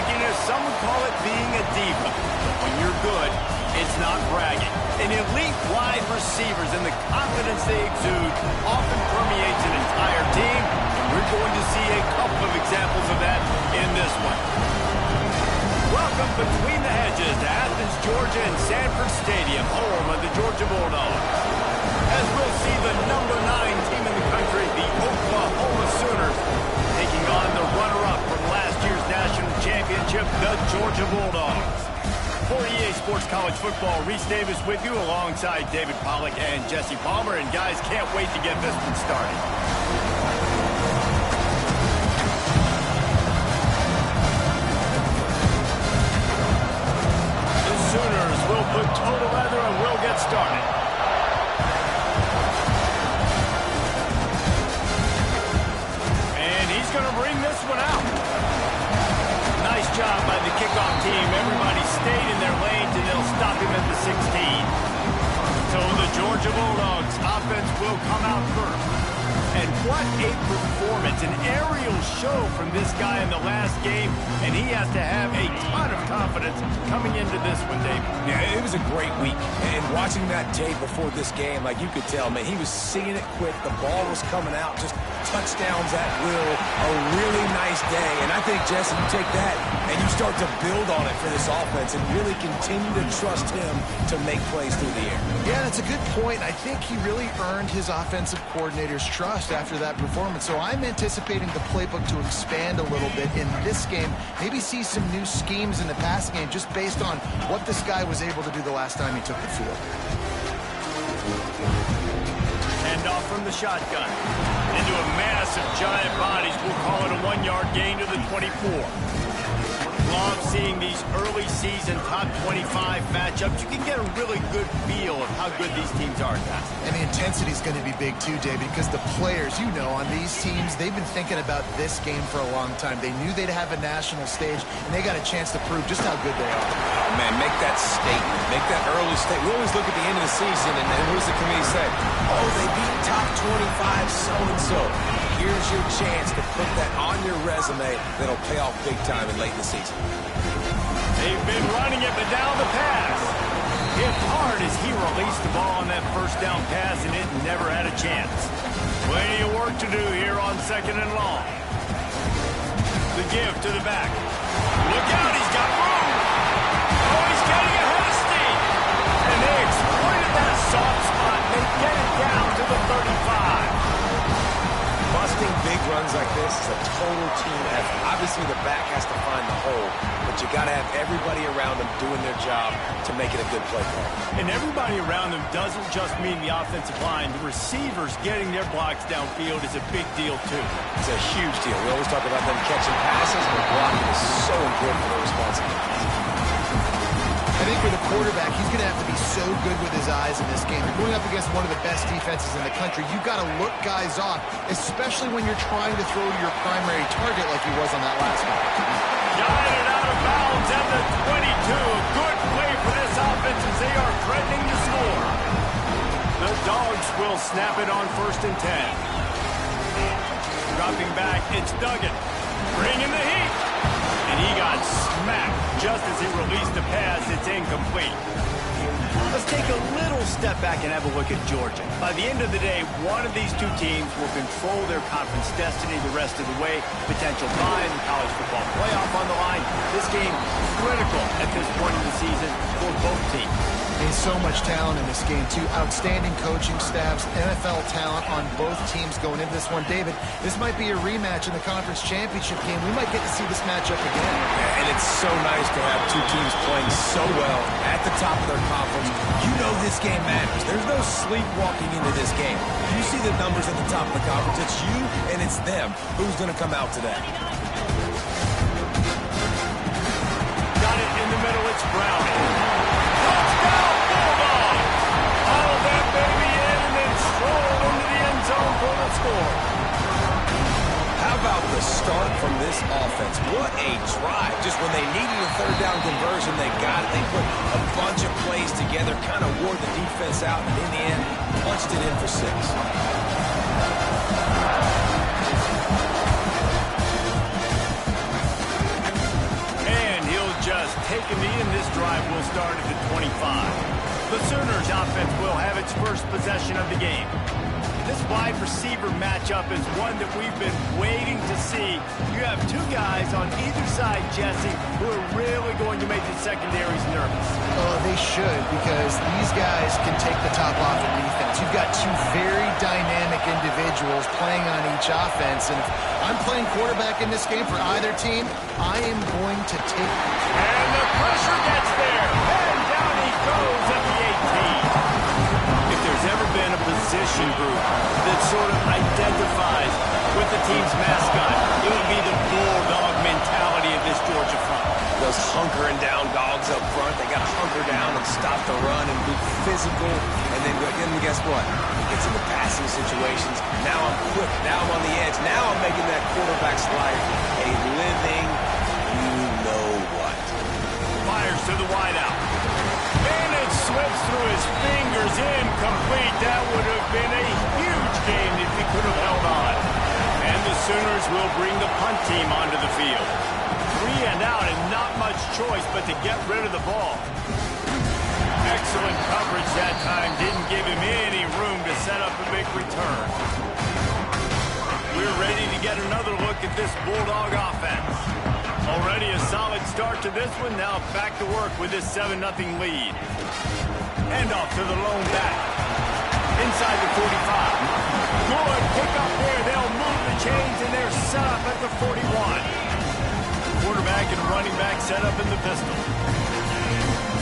cockiness, some would call it being a diva. But when you're good, it's not bragging. An elite wide receivers and the confidence they exude often permeates an entire team, and we're going to see a couple of examples of that in this one. Welcome between the hedges to Athens, Georgia and Sanford Stadium, home of the Georgia Bulldogs. As we'll see the number 9 team in the country, the Oklahoma Sooners, taking on the runner-up from last year's national championship, the Georgia Bulldogs. For EA Sports College Football, Reese Davis with you alongside David Pollack and Jesse Palmer. And guys, can't wait to get this one started. The Sooners will put total leather and we'll get started. And he's going to bring this one out. Nice job by the kickoff team. Everybody stayed in their lanes, and they'll stop him at the 16. So the Georgia Bulldogs offense will come out first. And what a performance, an aerial show from this guy in the last game, and he has to have a ton of confidence coming into this one, Dave. Yeah, it was a great week, and watching that tape before this game, like you could tell, man, he was seeing it quick. The ball was coming out, just touchdowns at will. A really nice day, and I think, Jesse, you take that and you start to build on it for this offense and really continue to trust him to make plays through the air. Yeah, that's a good point. I think he really earned his offensive coordinator's trust after that performance. So I'm anticipating the playbook to expand a little bit in this game. Maybe see some new schemes in the passing game just based on what this guy was able to do the last time he took the field. Hand off from the shotgun. Into a mass of giant bodies. We'll call it a 1-yard gain to the 24. Love seeing these early season top 25 matchups. You can get a really good feel of how good these teams are at that. And the intensity is going to be big too, David, because the players, you know, on these teams, they've been thinking about this game for a long time. They knew they'd have a national stage, and they got a chance to prove just how good they are. Oh, man, make that statement. Make that early statement. We always look at the end of the season, and what does the committee say? Oh, they beat top 25 so-and-so. Here's your chance to put that on your resume that'll pay off big time and late in the season. They've been running it, but down the pass. Hit hard as he released the ball on that first down pass, and it never had a chance. Plenty of work to do here on 2nd and long. The give to the back. Look out, he's got room. Oh, he's getting ahead of steam. And they exploited that soft spot. They get it down to the 35. Busting big runs like this is a total team effort. Obviously, the back has to find the hole, but you got to have everybody around them doing their job to make it a good play call. And everybody around them doesn't just mean the offensive line. The receivers getting their blocks downfield is a big deal, too. It's a huge deal. We always talk about them catching passes, but blocking is so important for their responsibilities. I think for the quarterback, he's going to have to be so good with his eyes in this game. You're going up against one of the best defenses in the country. You've got to look guys off, especially when you're trying to throw to your primary target like he was on that last one. Got it out of bounds at the 22. A good play for this offense as they are threatening to score. The Dogs will snap it on 1st and 10. Dropping back, it's Duggan. Bringing the heat. And he got smacked just as he released the pass. It's incomplete. Let's take a little step back and have a look at Georgia. By the end of the day, one of these two teams will control their conference destiny the rest of the way. Potential bye in the college football playoff on the line. This game critical at this point in the season for both teams. There's so much talent in this game, too. Outstanding coaching staffs, NFL talent on both teams going into this one. David, this might be a rematch in the conference championship game. We might get to see this matchup again. Yeah, and it's so nice to have two teams playing so well at the top of their conference. You know this game matters. There's no sleepwalking into this game. You see the numbers at the top of the conference. It's you and it's them. Who's going to come out today? Got it in the middle. It's Brown. Touchdown, Bulldogs! All that baby in and then strolled into the end zone for the score. How about the start from this offense? What a drive. Just when they needed a 3rd down conversion, they got it. They put a bunch of plays together, kind of wore the defense out, and in the end, punched it in for 6. take a knee, and this drive will start at the 25. The Sooners offense will have its first possession of the game. This wide receiver matchup is one that we've been waiting to see. You have two guys on either side, Jesse, who are really going to make the secondaries nervous. Oh, they should, because these guys can take the top off of defense. You've got two very dynamic individuals playing on each offense, and if I'm playing quarterback in this game for either team, I am going to take... And the pressure gets there, and down he goes at the 18. If there's ever been a position group that sort of identifies with the team's mascot, it would be the bulldog mentality of this Georgia front. Those hunkering down dogs up front, they got to hunker down and stop the run and be physical. And then guess what? It gets into passing situations. Now I'm quick. Now I'm on the edge. Now I'm making that quarterback's life a living you-know-what. Fires to the wideout. And it slips through his fingers, incomplete. That would have been a huge game if he could have held on. And the Sooners will bring the punt team onto the field. 3 and out, and not much choice but to get rid of the ball. Excellent coverage that time. Didn't give him any room to set up a big return. We're ready to get another look at this Bulldog offense. Already a solid start to this one. Now back to work with this 7-0 lead. Handoff to the lone back. Inside the 45. Good pick up there. They'll move the chains, and they're set up at the 41. Quarterback and running back set up in the pistol.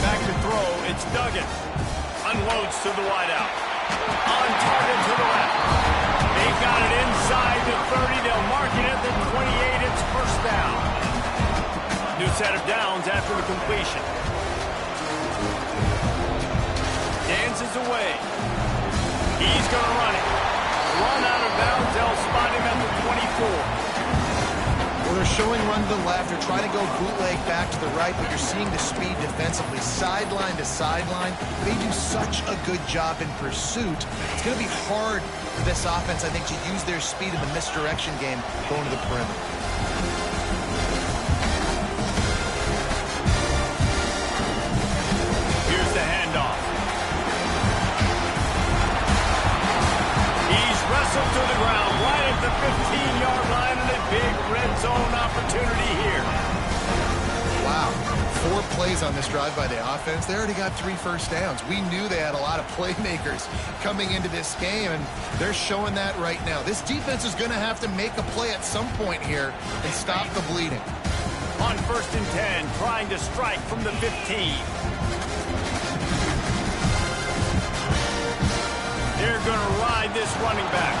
Back to throw. It's Duggan. Unloads to the wideout. On target to the left. They got it inside the 30. They'll mark it at the 28. It's first down. New set of downs after the completion. Dances away. He's going to run it. Run out of bounds. They'll spot him at the 24. Well, they're showing run to the left. They're trying to go bootleg back to the right, but you're seeing the speed defensively, sideline to sideline. They do such a good job in pursuit. It's going to be hard for this offense, I think, to use their speed in the misdirection game going to the perimeter. Here's the handoff. He's wrestled to the ground right at the 15-yard line, and a big red zone opportunity here. Wow. 4 plays on this drive by the offense. They already got 3 first downs. We knew they had a lot of playmakers coming into this game, and they're showing that right now. This defense is going to have to make a play at some point here and stop the bleeding. On 1st and 10, trying to strike from the 15. They're going to ride this running back.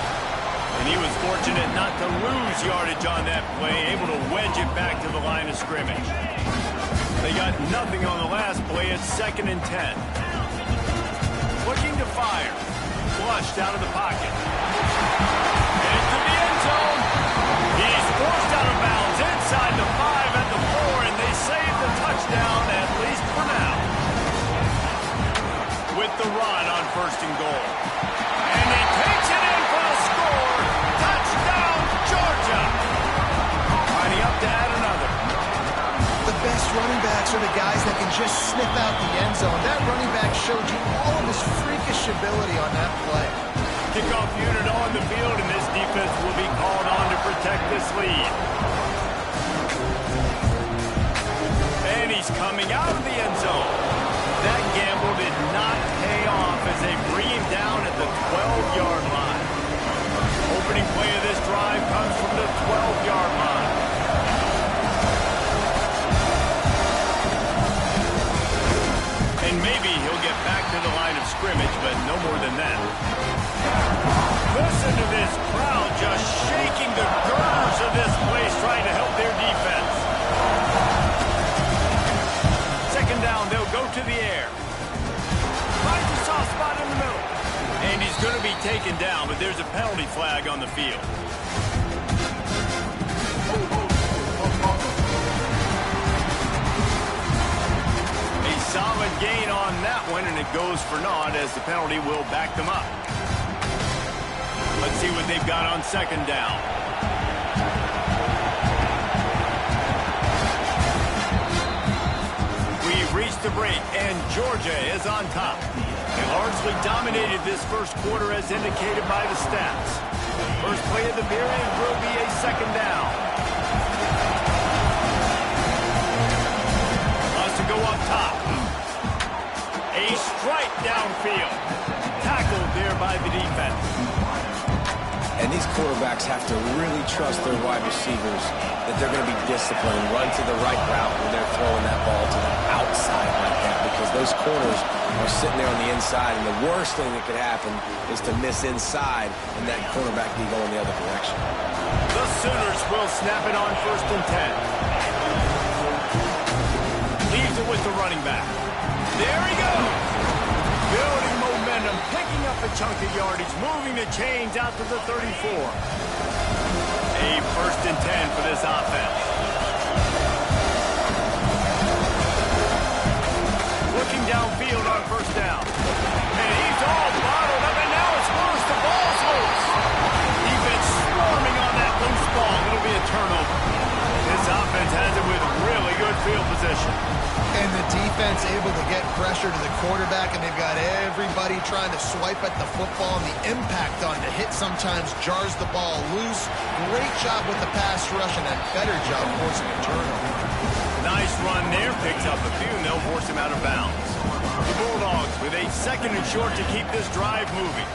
And he was fortunate not to lose yardage on that play, able to wedge it back to the line of scrimmage. They got nothing on the last play. It's 2nd and 10. Looking to fire. Flushed out of the pocket. Into the end zone. He's forced out of bounds inside the 5 at the 4, and they save the touchdown, at least for now. With the run on 1st and goal. And he takes it in for a score. Touchdown, Georgia. Lining up to add another. The best running backs are the guys that can just snip out the end zone. That running back showed you all of his freakish ability on that play. Kickoff unit on the field, and this defense will be called on to protect this lead. And he's coming out of the end zone. That gamble did not pay off as they bring him down at the 12-yard line. Opening play of this drive comes from the 12-yard line. And maybe he'll get back to the line of scrimmage, but no more than that. Listen to this crowd just shaking the girders of this place, trying to help their defense. 2nd down, they'll go to the air. Finds a soft spot in the middle. And he's going to be taken down, but there's a penalty flag on the field. A solid gain on that one, and it goes for naught as the penalty will back them up. Let's see what they've got on 2nd down. and Georgia is on top. They largely dominated this first quarter as indicated by the stats. First play of the period will be a second down. Wants to go up top. A strike downfield. Tackled there by the defense. And these quarterbacks have to really trust their wide receivers that they're going to be disciplined, run to the right route when they're throwing that ball to the outside like that, because those corners are sitting there on the inside, and the worst thing that could happen is to miss inside and that cornerback be going the other direction. The Sooners will snap it on 1st and 10. Leaves it with the running back. There he goes. Building momentum, picking up a chunk of yardage, moving the chains out to the 34. A 1st and 10 for this offense. Looking downfield on 1st down. And he's all bottled up, and now it's loose. The ball's loose. Defense swarming on that loose ball. It'll be a turnover. This offense has it with really good field position. And the defense able to get pressure to the quarterback, and they've got everybody trying to swipe at the football, and the impact on the hit sometimes jars the ball loose. Great job with the pass rush, and a better job forcing a turnover. Nice run there, picks up a few, and they'll force him out of bounds. The Bulldogs with a 2nd and short to keep this drive moving.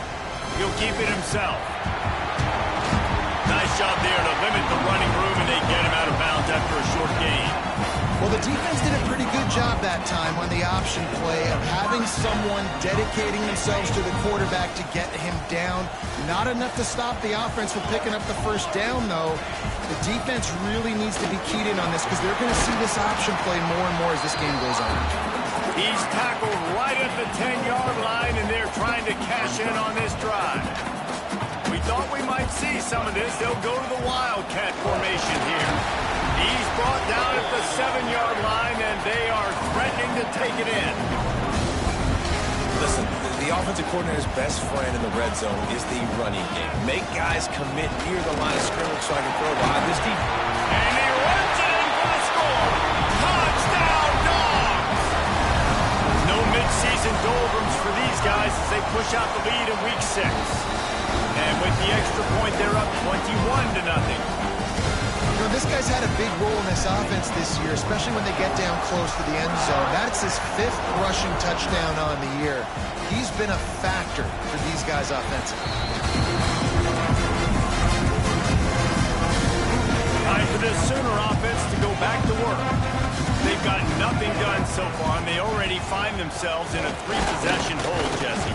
He'll keep it himself. Nice job there to limit the running room, and they get him out of bounds after a short gain. Well, the defense did a pretty good job that time on the option play of having someone dedicating themselves to the quarterback to get him down. Not enough to stop the offense from picking up the 1st down, though. The defense really needs to be keyed in on this because they're going to see this option play more and more as this game goes on. He's tackled right at the 10-yard line, and they're trying to cash in on this drive. We thought we might see some of this. They'll go to the Wildcat formation here. He's brought down at the 7-yard line, and they are threatening to take it in. Listen, the offensive coordinator's best friend in the red zone is the running game. Make guys commit near the line of scrimmage so I can throw behind this defense. And he runs it in for the score. Touchdown, Dogs! No mid-season doldrums for these guys as they push out the lead in Week 6. And with the extra point, they're up 21-0. You know, this guy's had a big role in this offense this year, especially when they get down close to the end zone. That's his 5th rushing touchdown on the year. He's been a factor for these guys offensively. Time for this Sooner offense to go back to work. They've got nothing done so far, and they already find themselves in a 3-possession hold, Jesse.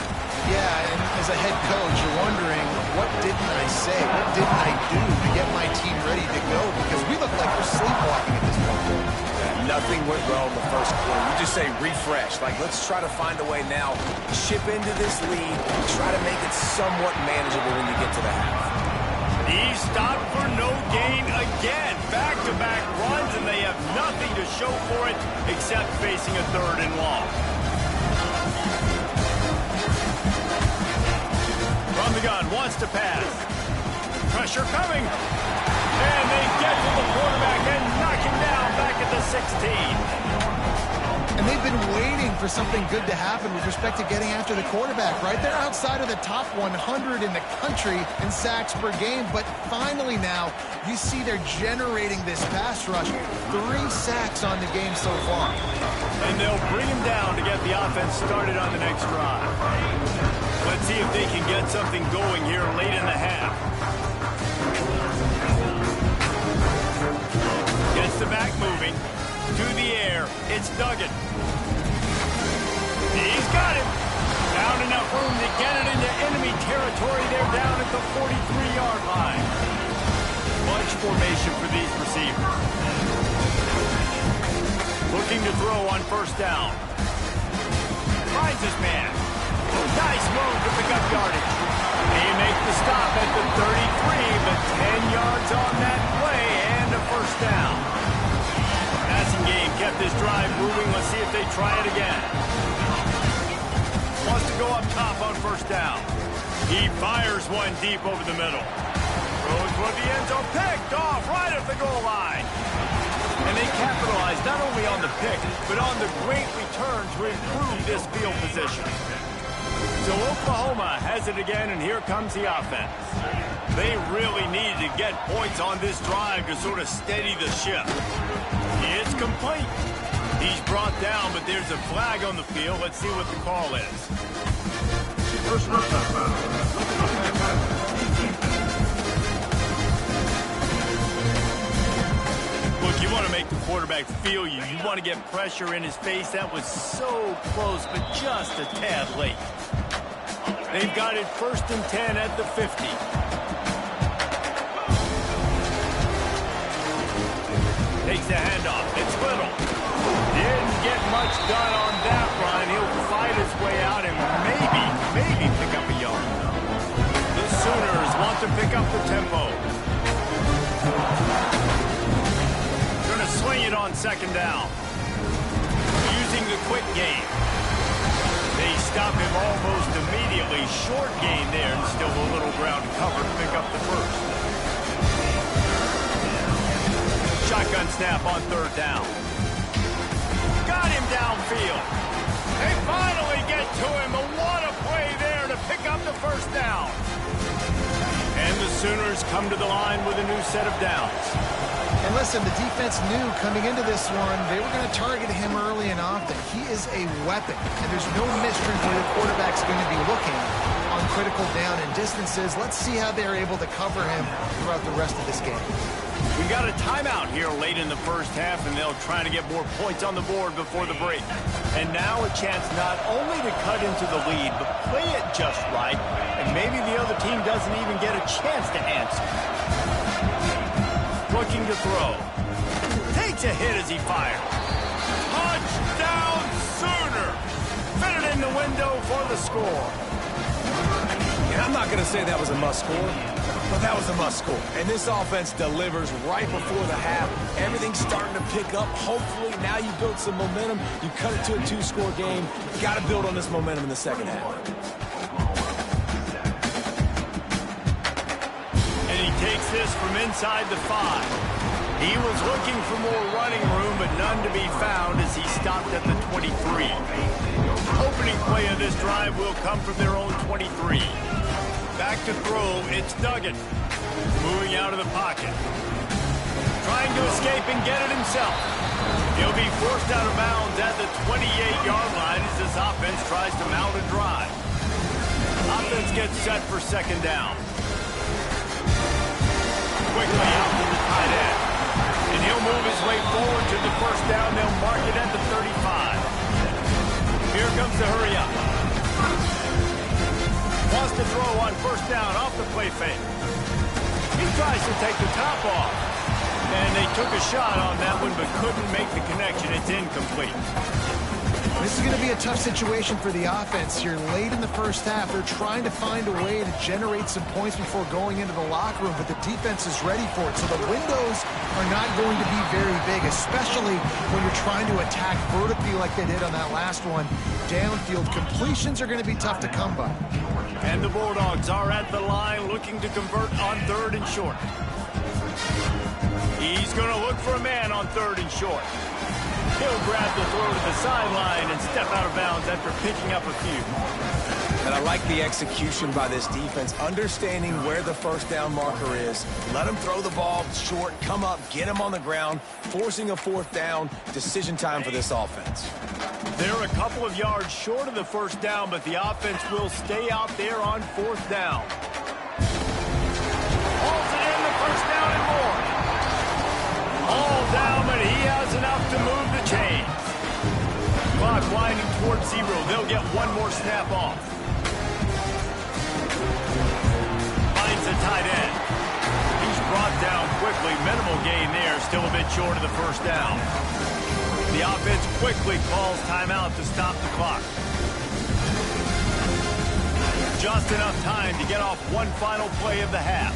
Yeah, and as a head coach, you're wondering, what didn't I say? What didn't I do to get my team ready to go? Because we look like we're sleepwalking at this point. Yeah, nothing went well in the first quarter. You just say refresh. Like, let's try to find a way now, chip into this lead, try to make it somewhat manageable when you get to the half. He stopped for no gain again. Back-to-back runs, and they have nothing to show for it except facing a 3rd and long. From the gun, wants to pass. Pressure coming. And they get to the quarterback and knock him down back at the 16. And they've been waiting for something good to happen with respect to getting after the quarterback, right? They're outside of the top 100 in the country in sacks per game, but finally now you see they're generating this pass rush. 3 sacks on the game so far. And they'll bring him down to get the offense started on the next drive. Let's see if they can get something going here late in the half. Gets the back moving. To the air. It's Duggan. He's got it. Found enough room to get it into enemy territory. They're down at the 43-yard line. Bunch formation for these receivers. Looking to throw on 1st down. Finds his man. Nice move to pick up yardage. They make the stop at the 33, but 10 yards on that play and a 1st down. Passing game kept this drive moving. Let's see if they try it again. Wants to go up top on 1st down. He fires one deep over the middle. Throws toward the end zone. Picked off right at the goal line. And they capitalize capitalize not only on the pick, but on the great return to improve this field position. So Oklahoma has it again, and here comes the offense. They really need to get points on this drive to sort of steady the ship. It's complete. He's brought down, but there's a flag on the field. Let's see what the call is. Look, you want to make the quarterback feel you. You want to get pressure in his face. That was so close, but just a tad late. They've got it 1st and 10 at the 50. Takes the handoff. It's Little. Didn't get much done on that run. He'll fight his way out and maybe pick up a yard. The Sooners want to pick up the tempo. Going to swing it on 2nd down. Using the quick game. They stop him almost immediately. Short gain there, and still a little ground cover to pick up the first. Shotgun snap on 3rd down. Got him downfield. They finally get to him. And what a play there to pick up the 1st down. And the Sooners come to the line with a new set of downs. And listen, the defense knew coming into this one, they were going to target him early and often. He is a weapon, and there's no mystery where your quarterback's going to be looking on critical down and distances. Let's see how they're able to cover him throughout the rest of this game. We got a timeout here late in the 1st half, and they'll try to get more points on the board before the break. And now a chance not only to cut into the lead, but play it just right, and maybe the other team doesn't even get a chance to answer. Looking to throw. Takes a hit as he fires. Touchdown Sooner! Fit it in the window for the score. And I'm not going to say that was a must score, but that was a must score. And this offense delivers right before the half. Everything's starting to pick up. Hopefully now you build some momentum. You cut it to a 2-score game. Got to build on this momentum in the 2nd half. Takes this from inside the 5. He was looking for more running room, but none to be found as he stopped at the 23. Opening play of this drive will come from their own 23. Back to throw, it's Duggan. Moving out of the pocket. Trying to escape and get it himself. He'll be forced out of bounds at the 28-yard line as this offense tries to mount a drive. Offense gets set for 2nd down. Quickly out to the tight end. And he'll move his way forward to the 1st down. They'll mark it at the 35. Here comes the hurry up. Wants to throw on 1st down off the play fake. He tries to take the top off. And they took a shot on that one, but couldn't make the connection. It's incomplete. This is going to be a tough situation for the offense here late in the 1st half. They're trying to find a way to generate some points before going into the locker room, but the defense is ready for it. So the windows are not going to be very big, especially when you're trying to attack vertically like they did on that last one. Downfield completions are going to be tough to come by. And the Bulldogs are at the line looking to convert on 3rd and short. He's going to look for a man on 3rd and short. He'll grab the throw to the sideline and step out of bounds after picking up a few. And I like the execution by this defense, understanding where the 1st down marker is. Let him throw the ball short, come up, get him on the ground, forcing a 4th down. Decision time for this offense. They're a couple of yards short of the 1st down, but the offense will stay out there on 4th down. Hauls it in the 1st down and more. All down, but he has enough to move the chains. Clock winding towards 0. They'll get one more snap off. Finds the tight end. He's brought down quickly. Minimal gain there. Still a bit short of the 1st down. The offense quickly calls timeout to stop the clock. Just enough time to get off one final play of the half.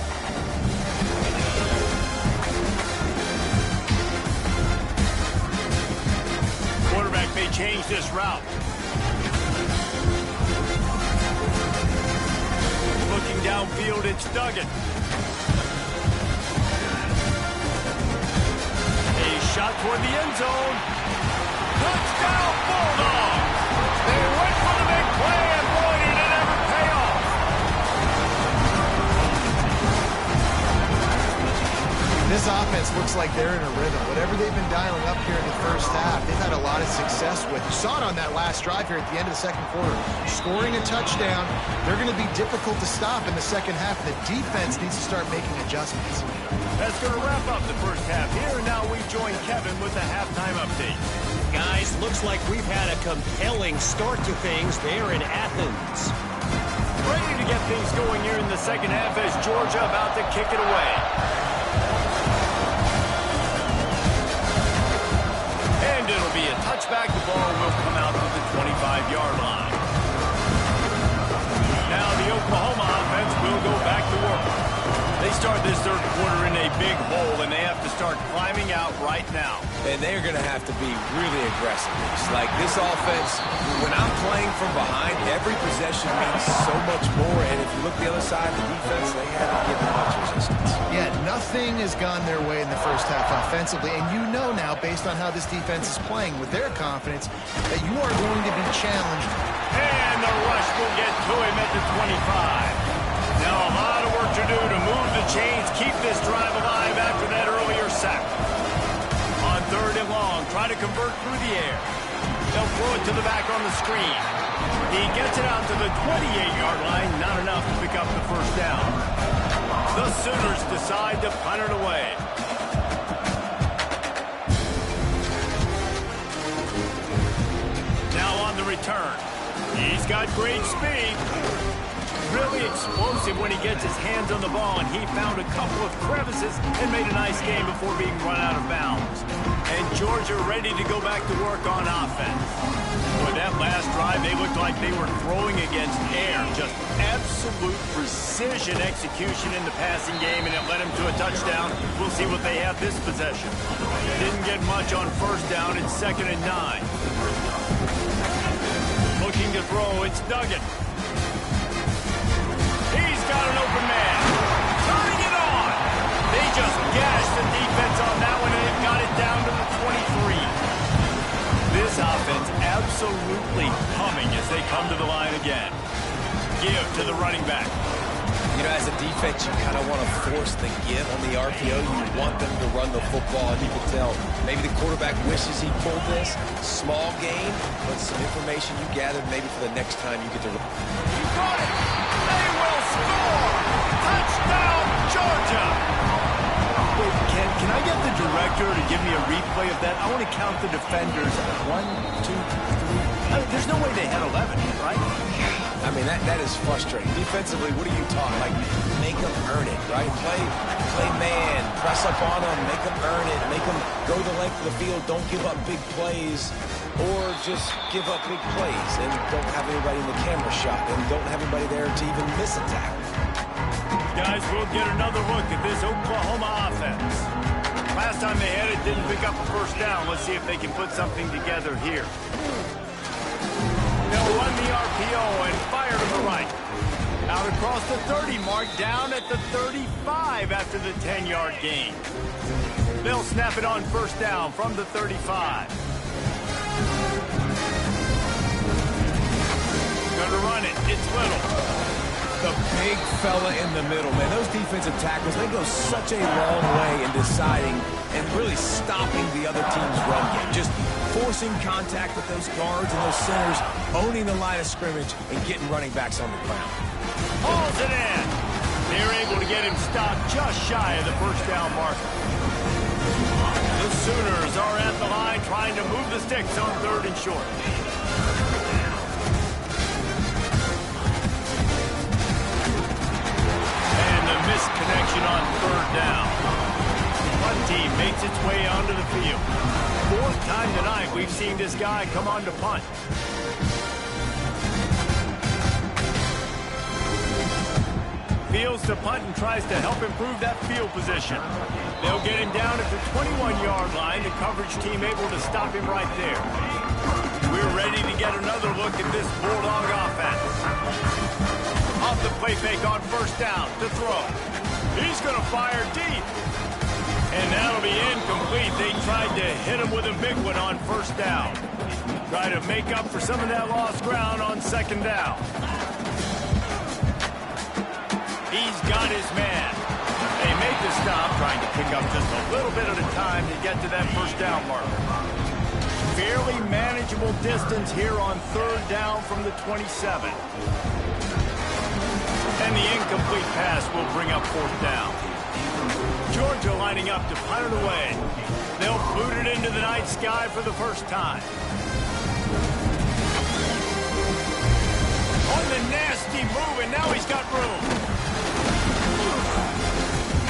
Quarterback may change this route. Looking downfield, it's Duggan. A shotgun out toward the end zone. Touchdown, Bulldogs! They went for the big play, and boy, did it ever pay off. This offense looks like they're in a rhythm. Whatever they've been dialing up here in the first half, they've had a lot of success with. You saw it on that last drive here at the end of the second quarter. Scoring a touchdown, they're going to be difficult to stop in the second half. The defense needs to start making adjustments. That's going to wrap up the first half here, and now we join Kevin with the halftime update. Guys, looks like we've had a compelling start to things there in Athens. Ready to get things going here in the second half as Georgia about to kick it away. And it'll be a touchback. The ball will come out to the 25-yard line. Now the Oklahoma offense will go back to work. They start this third quarter in a big hole, and they have to start climbing out right now. And they're going to have to be really aggressive. It's like this offense, when I'm playing from behind, every possession means so much more. And if you look the other side of the defense, they haven't given much resistance. Yeah, nothing has gone their way in the first half offensively. And you know now, based on how this defense is playing with their confidence, that you are going to be challenged. And the rush will get to him at the 25. Now a lot of work to do to move the chains, keep this drive alive after that earlier sack. On third and long, try to convert through the air. They'll throw it to the back on the screen. He gets it out to the 28-yard line, not enough to pick up the first down. The Sooners decide to punt it away. Now on the return. He's got great speed. Really explosive when he gets his hands on the ball, and he found a couple of crevices and made a nice game before being run out of bounds. And Georgia ready to go back to work on offense. With that last drive, they looked like they were throwing against air. Just absolute precision execution in the passing game, and it led them to a touchdown. We'll see what they have this possession. Didn't get much on first down. It's 2nd and 9. Looking to throw, it's Duggan. He's got an open man. Turning it on. They just gashed the defense on that one, and it got it down to the 23. This offense absolutely humming as they come to the line again. Give to the running back. You know, as a defense, you kind of want to force the give on the RPO. You want them to run the football, and you can tell maybe the quarterback wishes he pulled this. Small gain, but some information you gathered maybe for the next time you get to run. You got it. They will score. Touchdown, Georgia. Wait, can I get the director to give me a replay of that? I want to count the defenders. 1, 2, 3. There's no way they had 11, right? I mean, that is frustrating. Defensively, what are you taught? Like, make them earn it, right? Play man, press up on them, make them earn it, make them go the length of the field, don't give up big plays, or just give up big plays and don't have anybody in the camera shot and don't have anybody there to even miss a tackle. Guys, we'll get another look at this Oklahoma offense. Last time they had it, didn't pick up a first down. Let's see if they can put something together here. They'll run the RPO and fire to the right. Out across the 30 mark, down at the 35 after the 10-yard gain. They'll snap it on first down from the 35. Gonna run it. It's Little. The big fella in the middle, man. Those defensive tackles, they go such a long way in deciding and really stopping the other team's run game. Just forcing contact with those guards and those centers, owning the line of scrimmage, and getting running backs on the ground. Hauls it in. They're able to get him stopped just shy of the first down marker. The Sooners are at the line trying to move the sticks on 3rd and short. Misconnection on 3rd down. Punt team makes its way onto the field. 4th time tonight we've seen this guy come on to punt. Fields to punt and tries to help improve that field position. They'll get him down at the 21-yard line. The coverage team able to stop him right there. We're ready to get another look at this Bulldog offense. Off the play fake on first down to throw. He's going to fire deep. And that'll be incomplete. They tried to hit him with a big one on first down. Try to make up for some of that lost ground on second down. He's got his man. They make the stop, trying to pick up just a little bit at a time to get to that first down marker. Fairly manageable distance here on third down from the 27. And the incomplete pass will bring up fourth down. Georgia lining up to punt it away. They'll boot it into the night sky for the first time. On the nasty move, and now he's got room.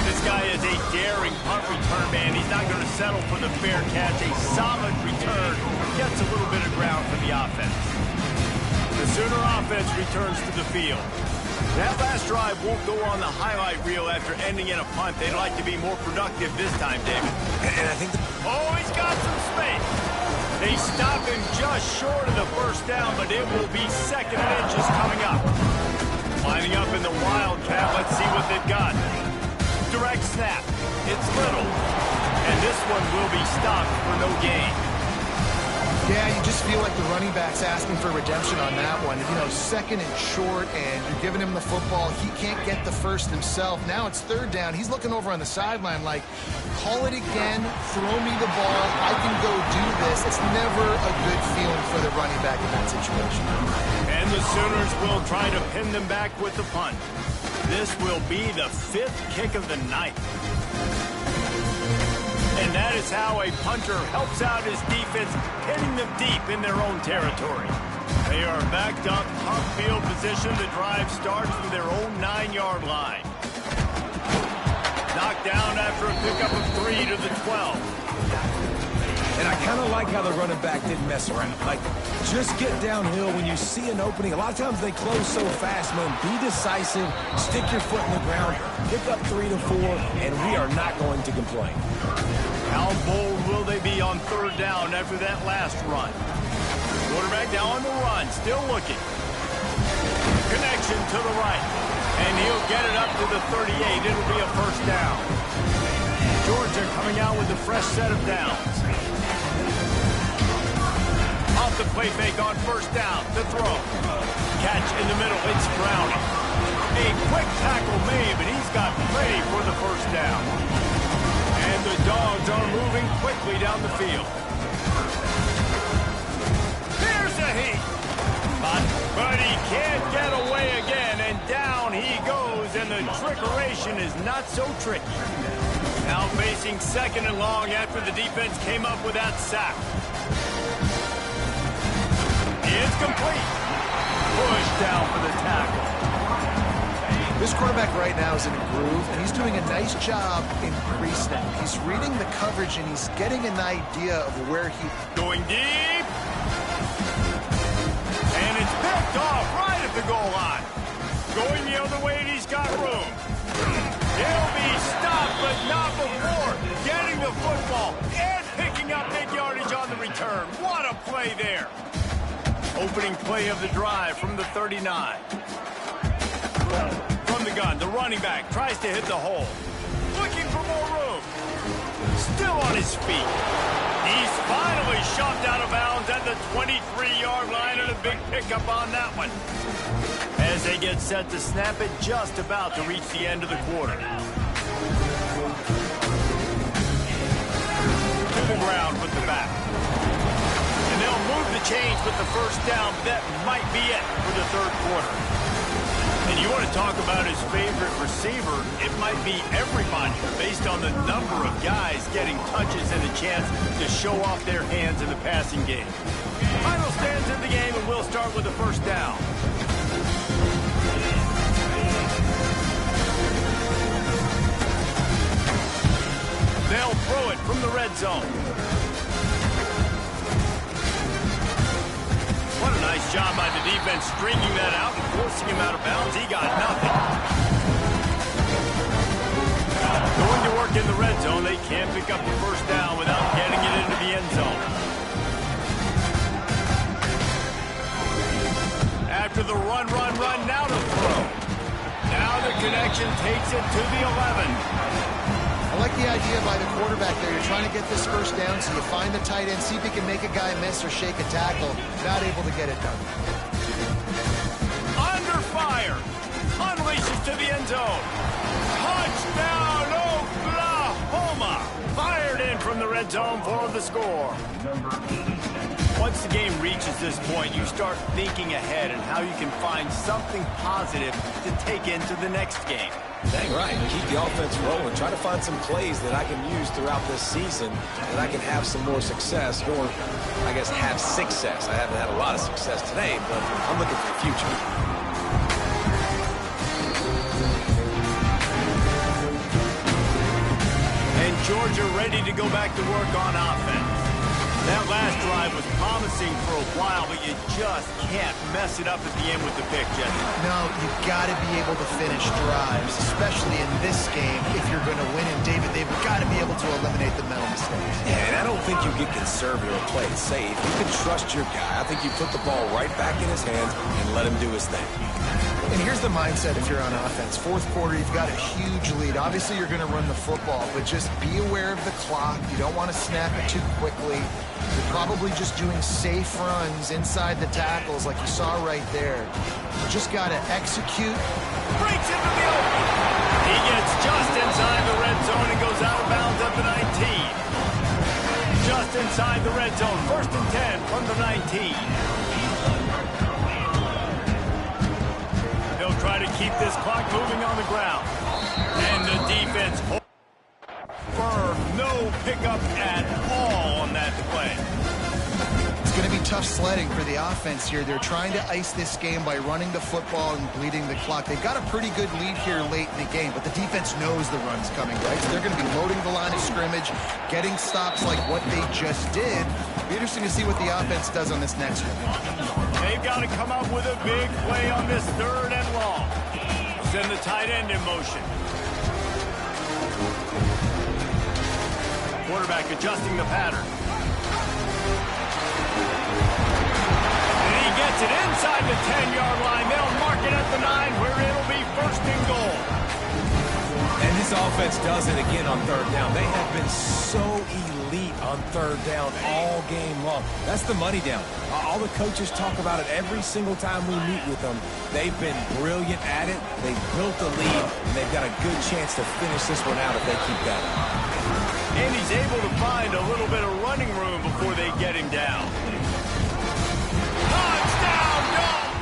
This guy is a daring punt return man. He's not going to settle for the fair catch. A solid return gets a little bit of ground for the offense. The Sooner offense returns to the field. That last drive won't go on the highlight reel after ending in a punt. They'd like to be more productive this time, David. And I think... Oh, he's got some space. They stop him just short of the first down, but it will be second and inches coming up. Lining up in the Wildcat. Let's see what they've got. Direct snap. It's Little. And this one will be stopped for no gain. Yeah, you just feel like the running back's asking for redemption on that one. You know, second and short, and you're giving him the football. He can't get the first himself. Now it's third down. He's looking over on the sideline like, call it again, throw me the ball, I can go do this. It's never a good feeling for the running back in that situation. And the Sooners will try to pin them back with the punt. This will be the fifth kick of the night. And that is how a punter helps out his defense, hitting them deep in their own territory. They are backed up, top field position. The drive starts from their own 9-yard line. Knocked down after a pickup of 3 to the 12. And I kind of like how the running back didn't mess around. Like, just get downhill when you see an opening. A lot of times they close so fast, man. Be decisive, stick your foot in the ground, pick up 3 to 4, and we are not going to complain. How bold will they be on third down after that last run? Quarterback now on the run, still looking. Connection to the right. And he'll get it up to the 38. It'll be a first down. Georgia coming out with a fresh set of downs. Off the play fake on first down. The throw. Catch in the middle. It's Browning. A quick tackle made, but he's got plenty for the first down. And the Dogs are moving quickly down the field. Here's a heat. But he can't get away again, and down he goes, and the trickeration is not so tricky. Now facing second and long after the defense came up with that sack. It's complete. Pushed down for the tackle. This quarterback right now is in a groove, and he's doing a nice job in pre-snap. He's reading the coverage, and he's getting an idea of where he... Going deep. And it's picked off right at the goal line. Going the other way, and he's got room. He'll be stopped, but not before getting the football and picking up big yardage on the return. What a play there. Opening play of the drive from the 39. From the gun, the running back tries to hit the hole. Looking for more room. Still on his feet. He's finally shoved out of bounds at the 23-yard line, and a big pickup on that one. As they get set to snap it, just about to reach the end of the quarter. To the ground with the back. And they'll move the chains with the first down, but that might be it for the third quarter. And you want to talk about his favorite receiver, it might be everybody based on the number of guys getting touches and a chance to show off their hands in the passing game. Final stands in the game, and we'll start with the first down. They'll throw it from the red zone. What a nice job by the defense stringing that out and forcing him out of bounds. He got nothing. Going to work in the red zone. They can't pick up the first down without getting it into the end zone. After the run, now to throw. Now the connection takes it to the 11. like the idea by the quarterback there. You're trying to get this first down, so you find the tight end, see if he can make a guy miss or shake a tackle. Not able to get it done. Under fire. Unleashes to the end zone. Touchdown, Oklahoma. Fired in from the red zone for the score. Once the game reaches this point, you start thinking ahead and how you can find something positive to take into the next game. Dang right. Keep the offense rolling. Try to find some plays that I can use throughout this season that I can have some more success, or I guess have success. I haven't had a lot of success today, but I'm looking for the future. And Georgia ready to go back to work on offense. That last drive was promising for a while, but you just can't mess it up at the end with the pick, Jesse. No, you've got to be able to finish drives, especially in this game if you're going to win. And David, they've got to be able to eliminate the mental mistakes. Yeah, and I don't think you get conservative or play it safe. You can trust your guy. I think you put the ball right back in his hands and let him do his thing. And here's the mindset if you're on offense. Fourth quarter, you've got a huge lead. Obviously, you're going to run the football, but just be aware of the clock. You don't want to snap it too quickly. You're probably just doing safe runs inside the tackles like you saw right there. You just got to execute. Breaks into the open. He gets just inside the red zone and goes out of bounds at the 19. Just inside the red zone. 1st and 10 from the 19. They'll try to keep this clock moving on the ground. And the defense firm. No pickup at all on that play. It's going to be tough sledding for the offense here. They're trying to ice this game by running the football and bleeding the clock. They've got a pretty good lead here late in the game, but the defense knows the run's coming, right? So they're going to be loading the line of scrimmage, getting stops like what they just did. It'll be interesting to see what the offense does on this next one. They've got to come up with a big play on this 3rd and long. Send the tight end in motion. Quarterback adjusting the pattern. And he gets it inside the 10-yard line. They'll mark it at the 9 where it'll be 1st and goal. And this offense does it again on 3rd down. They have been so elite on 3rd down all game long. That's the money down. All the coaches talk about it every single time we meet with them. They've been brilliant at it. They've built a lead, and they've got a good chance to finish this one out if they keep going. And he's able to find a little bit of running room before they get him down. Touchdown, dog!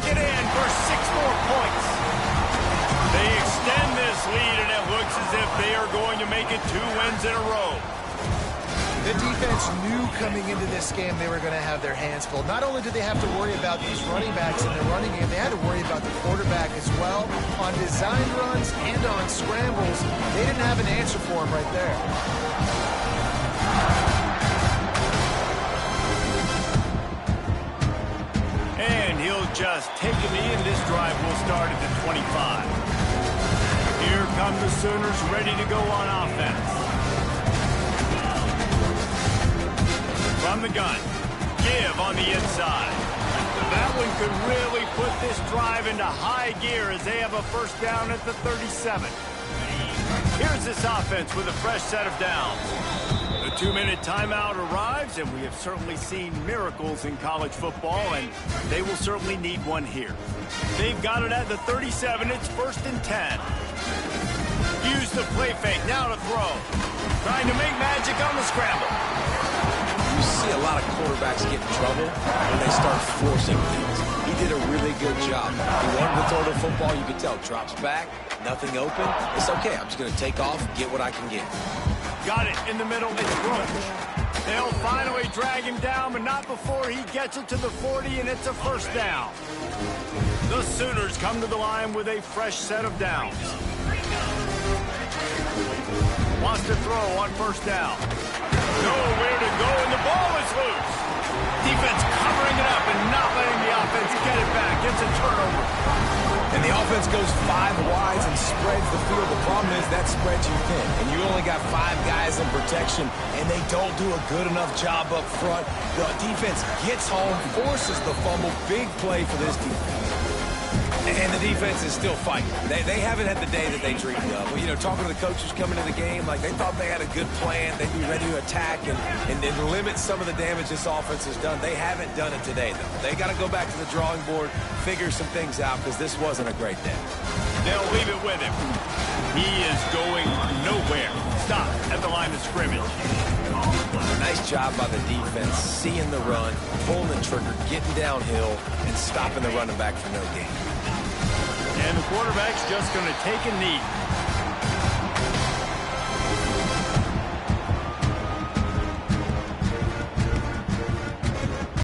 Get in for 6 more points. They extend this lead, and it looks as if they are going to make it 2 wins in a row. The defense knew coming into this game they were going to have their hands full. Not only did they have to worry about these running backs in their running game, they had to worry about the quarterback as well. On design runs and on scrambles, they didn't have an answer for him right there. And he'll just take a knee, and this drive will start at the 25. Here come the Sooners ready to go on offense. From the gun, give on the inside. That one could really put this drive into high gear as they have a 1st down at the 37. Here's this offense with a fresh set of downs. The 2-minute timeout arrives, and we have certainly seen miracles in college football, and they will certainly need one here. They've got it at the 37. It's 1st and 10. Use the play fake, now to throw. Trying to make magic on the scramble. You see a lot of quarterbacks get in trouble when they start forcing things. He did a really good job. He wanted to throw the football. You could tell. Drops back, nothing open. It's okay. I'm just going to take off, get what I can get. Got it in the middle. It's Roach. They'll finally drag him down, but not before he gets it to the 40, and it's a 1st down. The Sooners come to the line with a fresh set of downs. Wants to throw on 1st down. Nowhere to go, and the ball is loose. Defense covering it up and not letting the offense get it back. It's a turnover. And the offense goes 5 wides and spreads the field. The problem is that spreads you thin, and you only got 5 guys in protection, and they don't do a good enough job up front. The defense gets home, forces the fumble. Big play for this defense. And the defense is still fighting. They haven't had the day that they dreamed of. Well, you know, talking to the coaches coming into the game, like they thought they had a good plan. They'd be ready to attack and limit some of the damage this offense has done. They haven't done it today, though. They got to go back to the drawing board, figure some things out, because this wasn't a great day. They'll leave it with him. He is going nowhere. Stop at the line of scrimmage. Nice job by the defense, seeing the run, pulling the trigger, getting downhill, and stopping the running back for no gain. And the quarterback's just going to take a knee.